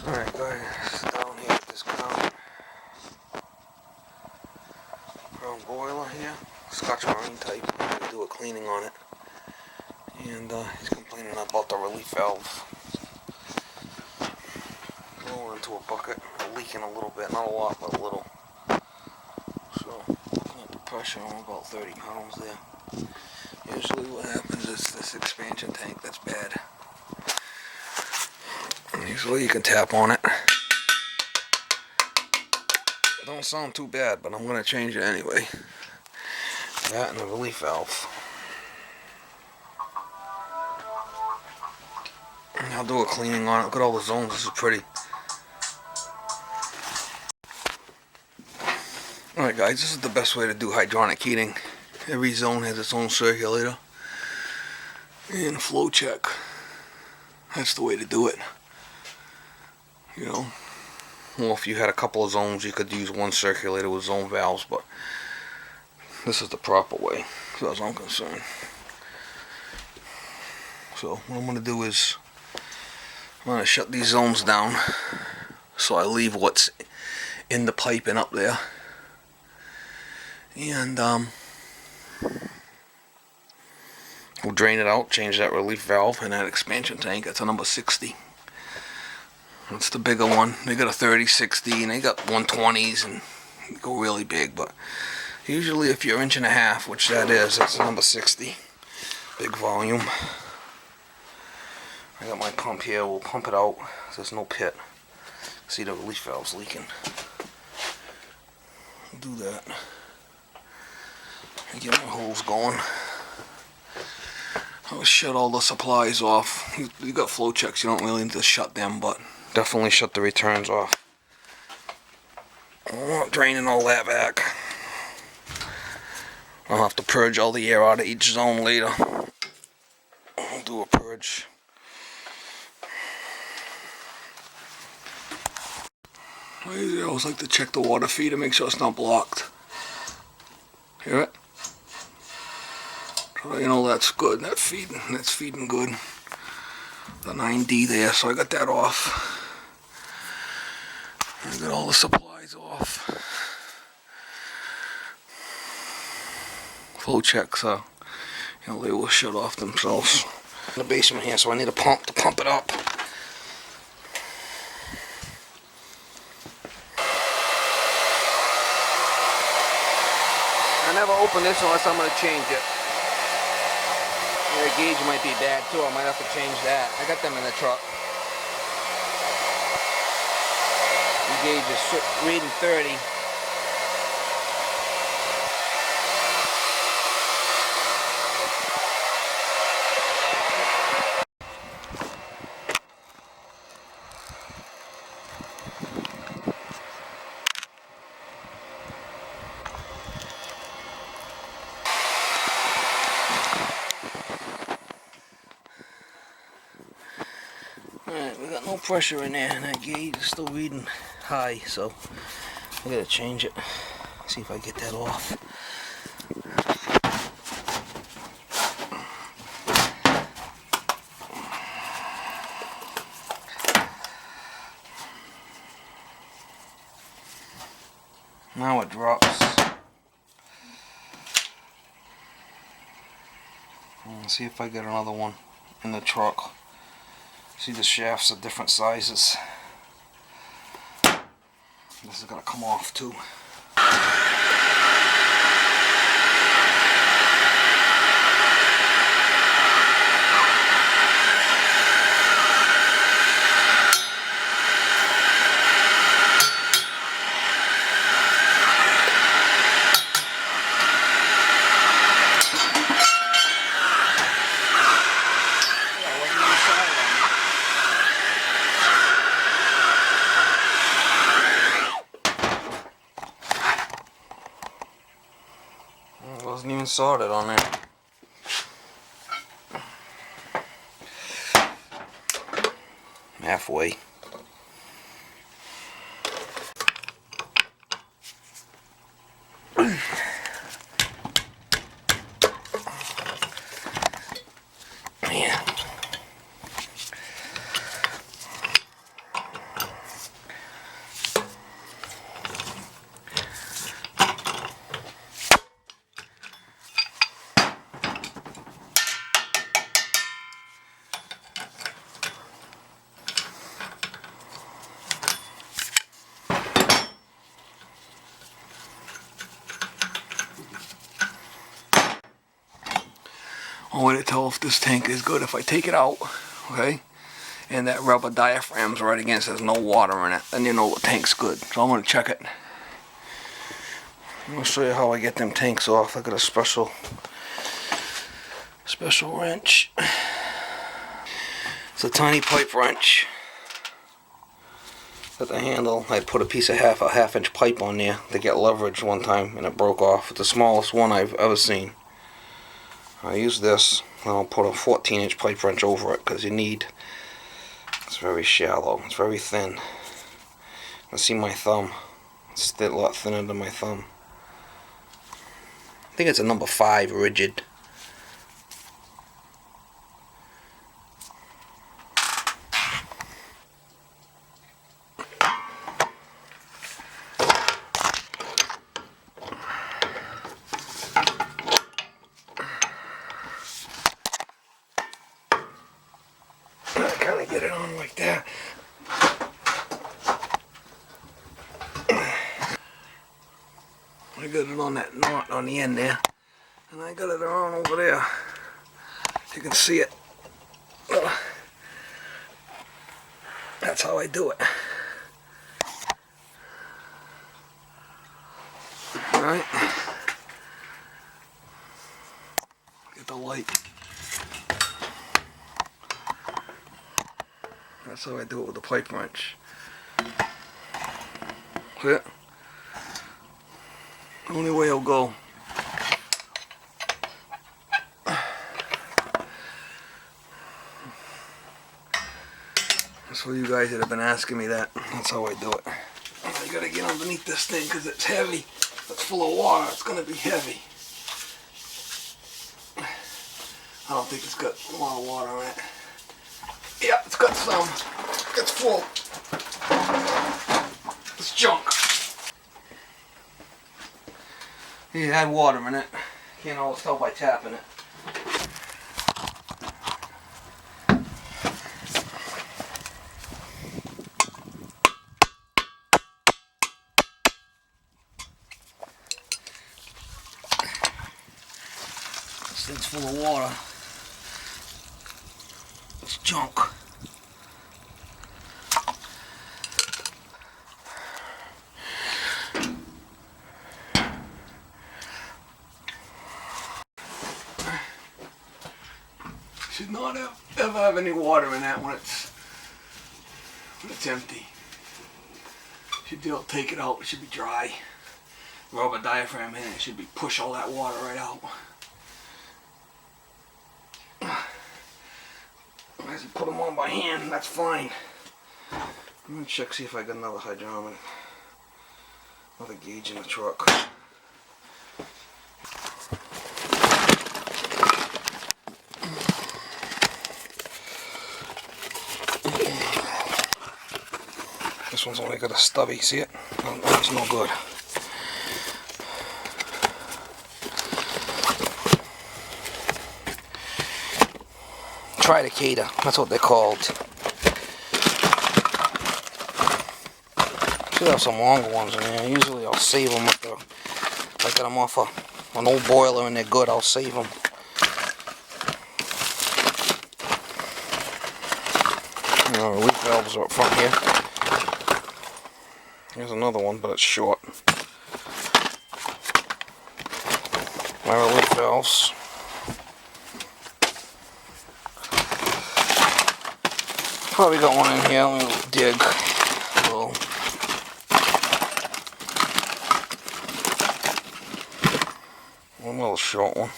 Alright guys, down here with this crown boiler here, Scotch Marine type. I'm going to do a cleaning on it. And he's complaining about the relief valve rolling into a bucket, leaking a little bit, not a lot, but a little. So, looking at the pressure, I'm about 30 pounds there. Usually what happens is this expansion tank that's bad. Usually you can tap on it. Don't sound too bad, but I'm going to change it anyway. That and the relief valve. I'll do a cleaning on it. Look at all the zones. This is pretty. Alright guys, this is the best way to do hydronic heating. Every zone has its own circulator and flow check. That's the way to do it. You know, well, if you had a couple of zones, you could use one circulator with zone valves, but this is the proper way, as far as I'm concerned. So what I'm going to do is I'm going to shut these zones down so I leave what's in the pipe and up there. And we'll drain it out, change that relief valve and that expansion tank. That's a number 60. That's the bigger one. They got a 30, 60, and they got 120s and go really big. But usually if you're 1.5 inches, which that is, that's number 60. Big volume. I got my pump here. We'll pump it out. There's no pit. See, the relief valve's leaking. We'll do that. I get my hose going. I'll shut all the supplies off. You got flow checks, you don't really need to shut them, but definitely shut the returns off. I'm not draining all that back. I'll have to purge all the air out of each zone later. I'll do a purge. I always like to check the water feeder, make sure it's not blocked. Hear it? So you know that's good. That's feeding good. The 9D there, so I got that off. I got all the supplies off. Flow checks, you know, they will shut off themselves. In the basement here, so I need a pump to pump it up. I never open this unless I'm going to change it. The gauge might be bad too, I might have to change that. I got them in the truck. The gauge is reading 30. Alright, we got no pressure in there, and that gauge is still reading high, so I gotta change it. See if I get that off. Now it drops. Let's see if I get another one in the truck. See, the shafts are different sizes. This is gonna come off too. It wasn't even soldered on there. Halfway. One way to tell if this tank is good, if I take it out, okay, and that rubber diaphragm's right against, there's no water in it, then you know the tank's good. So I'm going to check it. I'm going to show you how I get them tanks off. I got a special wrench. It's a tiny pipe wrench. At the handle, I put a piece of a half-inch pipe on there to get leverage one time, and it broke off. It's the smallest one I've ever seen. I use this, and I'll put a 14-inch pipe wrench over it, because it's very shallow, it's very thin. I see my thumb. It's a lot thinner than my thumb. I think it's a number 5 rigid. Kind of get it on like that. I got it on that knot on the end there, and I got it on over there. You can see it. That's how I do it. Alright. Get the light. That's how I do it with the pipe wrench. See it? The only way it'll go. That's for you guys that have been asking me that. That's how I do it. You gotta get underneath this thing because it's heavy. It's full of water. It's gonna be heavy. I don't think it's got a lot of water in it. Yeah, it's got some. It's full. It's junk. It had water in it. Can't always tell by tapping it. This thing's full of water. It's junk. Should not ever have any water in that when it's empty. Should be able to take it out. It should be dry. Rubber diaphragm in it should be push all that water right out. As you put them on by hand, that's fine. I'm gonna check see if I got another hydrometer, another gauge in the truck. This one's only got a stubby, see it? Oh, it's no good. Tridecator, that's what they're called. Should have some longer ones in there. Usually I'll save them if I get them off an old boiler and they're good, I'll save them. Relief valves are up front here. Here's another one, but it's short. My relief valves. Probably got one in here. Let me dig. One little short one.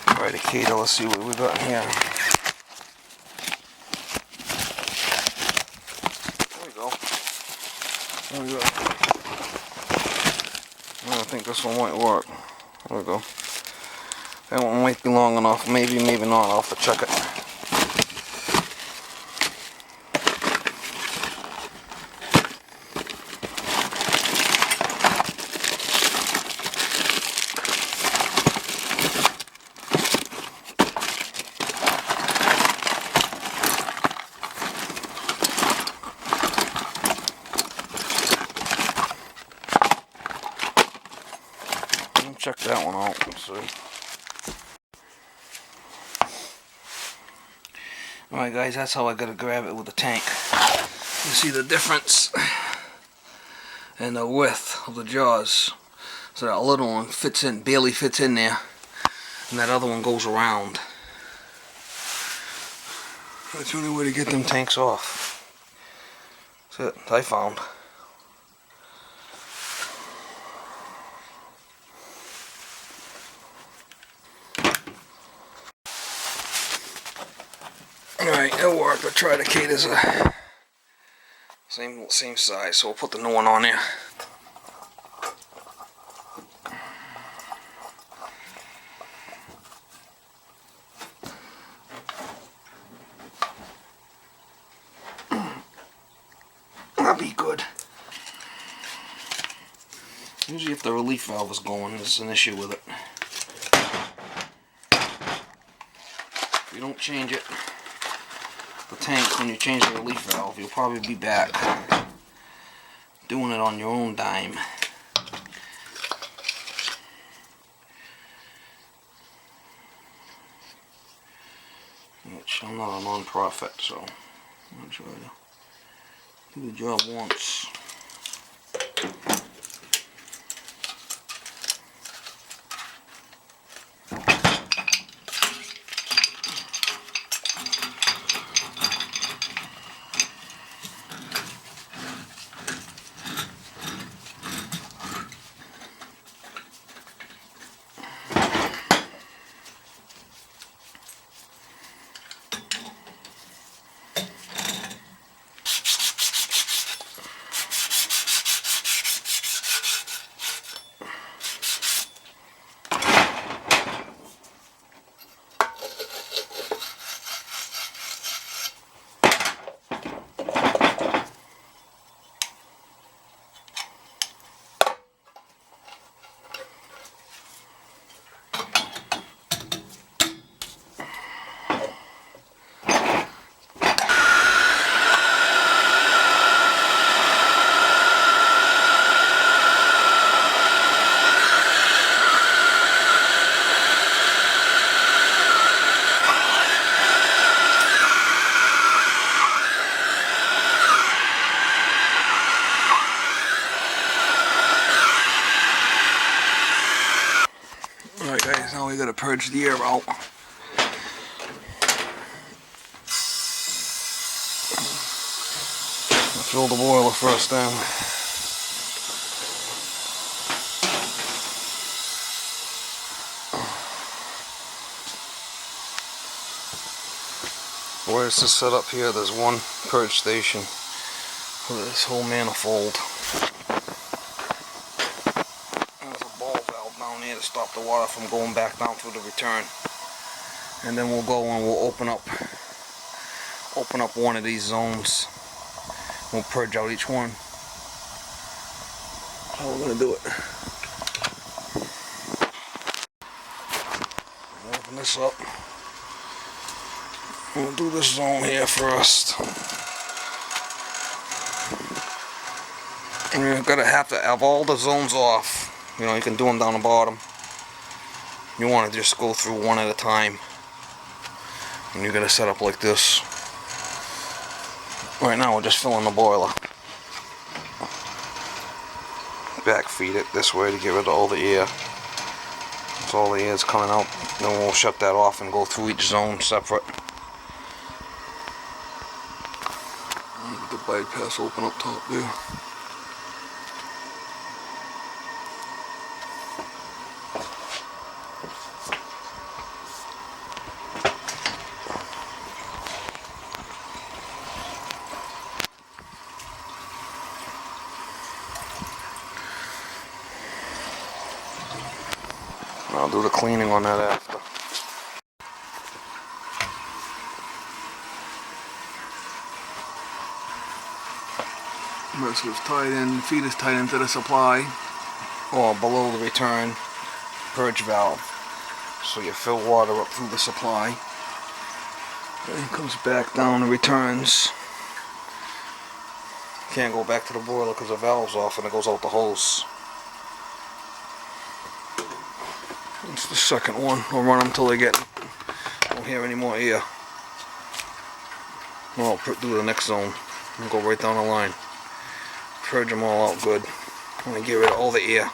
Tridecator, let's see what we got in here. There we go. I think this one might work. There we go. That one might be long enough. Maybe not. I'll have to check it. check that one out. Let's see. Alright guys, that's how I gotta grab it with the tank. You see the difference in the width of the jaws. So that little one fits in, barely fits in there, and that other one goes around. That's the only way to get them tanks off. That's it, I found. Alright, it'll work. The Tridecate is a same size, so we'll put the new one on there. That'll be good. Usually if the relief valve is going, there's an issue with it. If you don't change it, the tank, when you change the relief valve, you'll probably be back doing it on your own dime. Which I'm not a non-profit, so I'm try to do the job once. Alright guys, now we gotta purge the air out. Fill the boiler first then. Where it's just set up here, there's one purge station for this whole manifold. There's a ball valve down here to stop the water from going back down through the return. And then we'll go and we'll open up one of these zones. We'll purge out each one. How we're gonna do it. Open this up. We'll do this zone here first. And you're gonna have to have all the zones off. You know, you can do them down the bottom. You want to just go through one at a time. And you're gonna set up like this. Right now we're just filling the boiler. Backfeed it this way to get rid of all the air. So all the air is coming out. Then we'll shut that off and go through each zone separate. Get the bypass open up top there. I'll do the cleaning on that after. This was tied in, feed is tied into the supply, or below the return purge valve. So you fill water up through the supply. Then it comes back down and returns. Can't go back to the boiler because the valve's off and it goes out the hose. It's the second one. I'll run them till they don't hear any more air. I'll do the next zone and go right down the line. Purge them all out good. I'm going to get rid of all the air.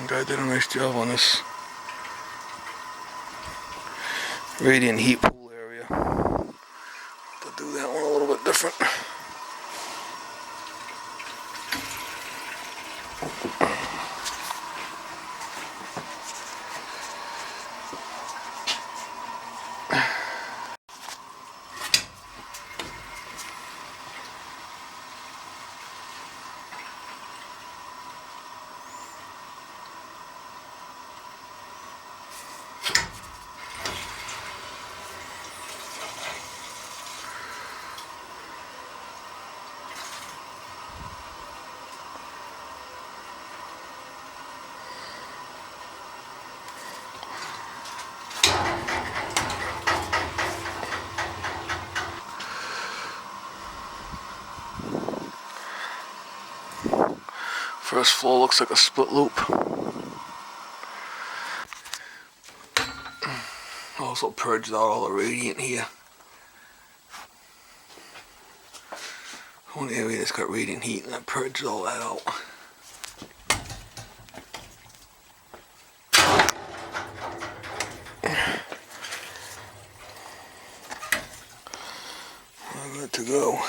Guy did a nice job on this radiant heat pool area. To do that one a little bit different. First floor looks like a split loop. Also purged out all the radiant here. One area that's got radiant heat, and I purged all that out. I'm good to go.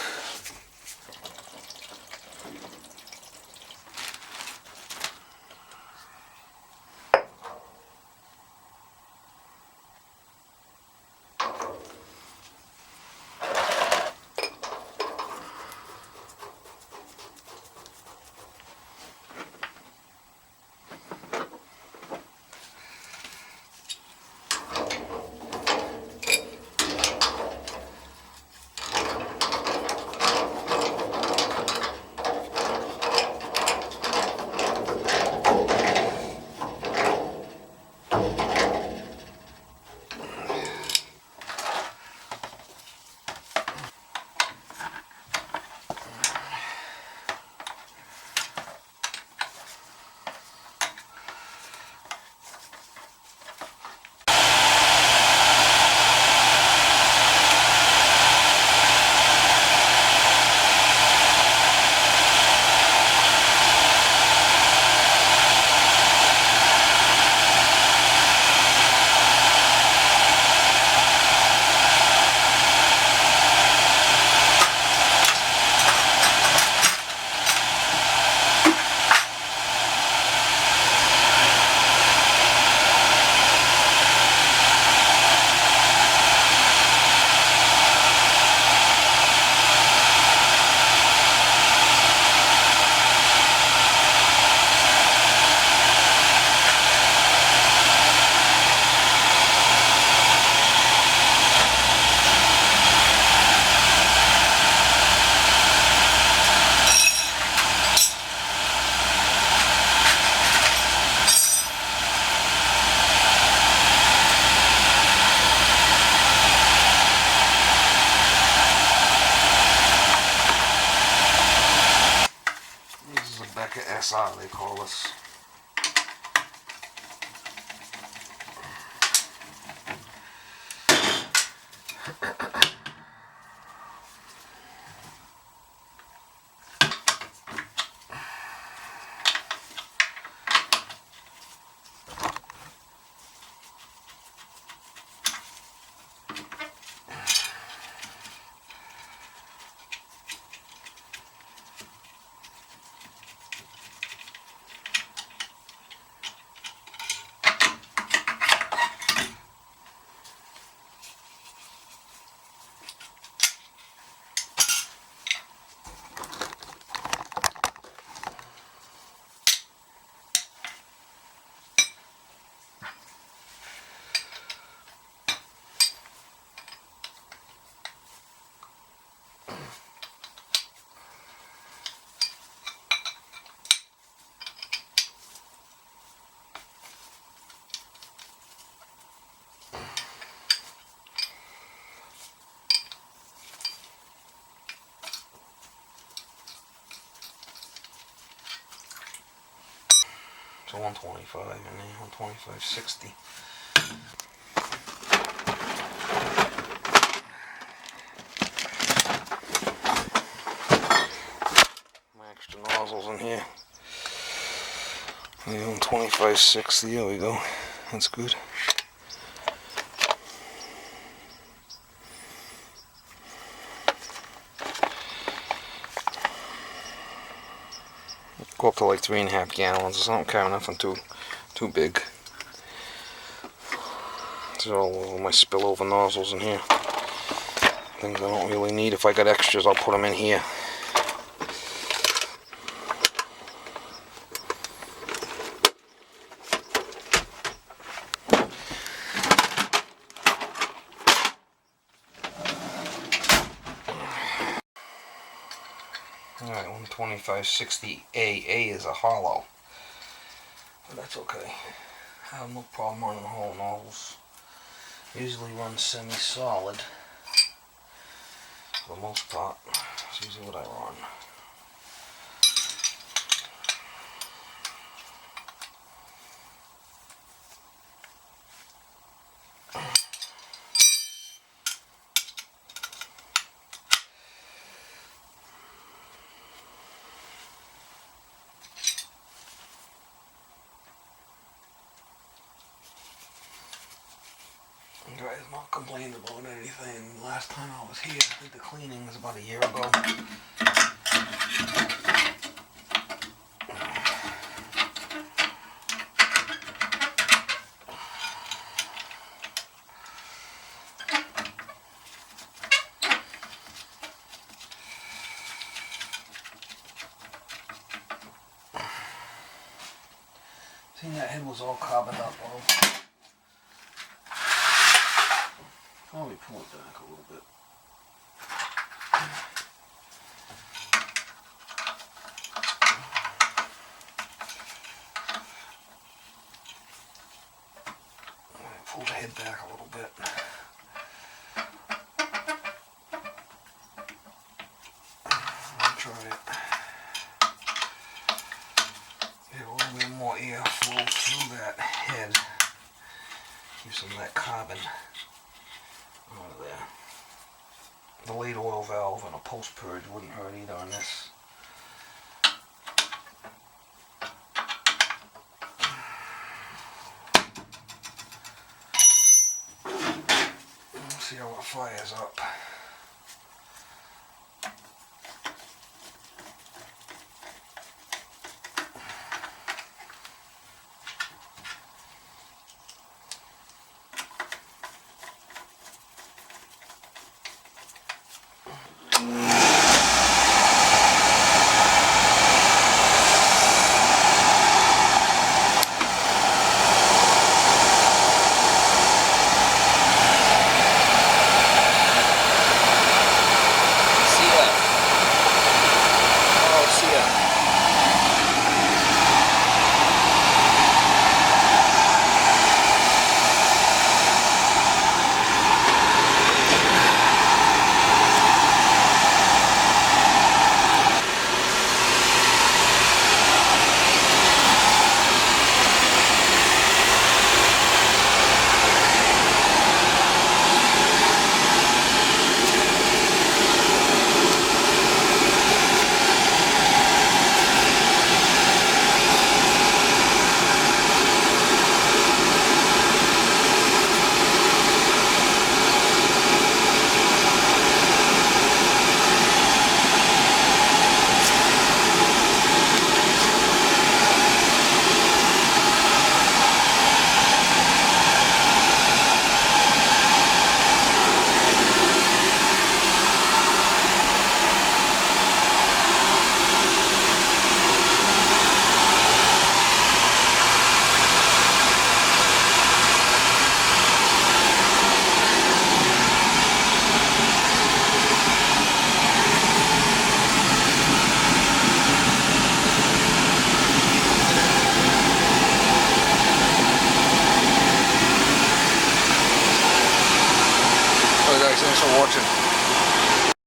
So 125 in there, 125.60. My extra nozzles in here. 125.60, there we go. That's good. Go up to like 3.5 gallons or something, carry nothing too big. These are all my spillover nozzles in here. Things I don't really need. If I got extras, I'll put them in here. Alright, 125.60 A. A is a hollow. But that's okay. I have no problem running hollow nozzles. Usually run semi-solid. For the most part. That's usually what I run. Guys, not complaining about anything. Last time I was here, I think the cleaning was about a year ago. See, that head was all carboned up. Probably pull it back a little bit. Pull the head back a little bit. Try it. Get a little bit more air flow through that head. Keep some of that carbon out of there. The late oil valve and a post purge wouldn't hurt either on this. Let's see how it fires up.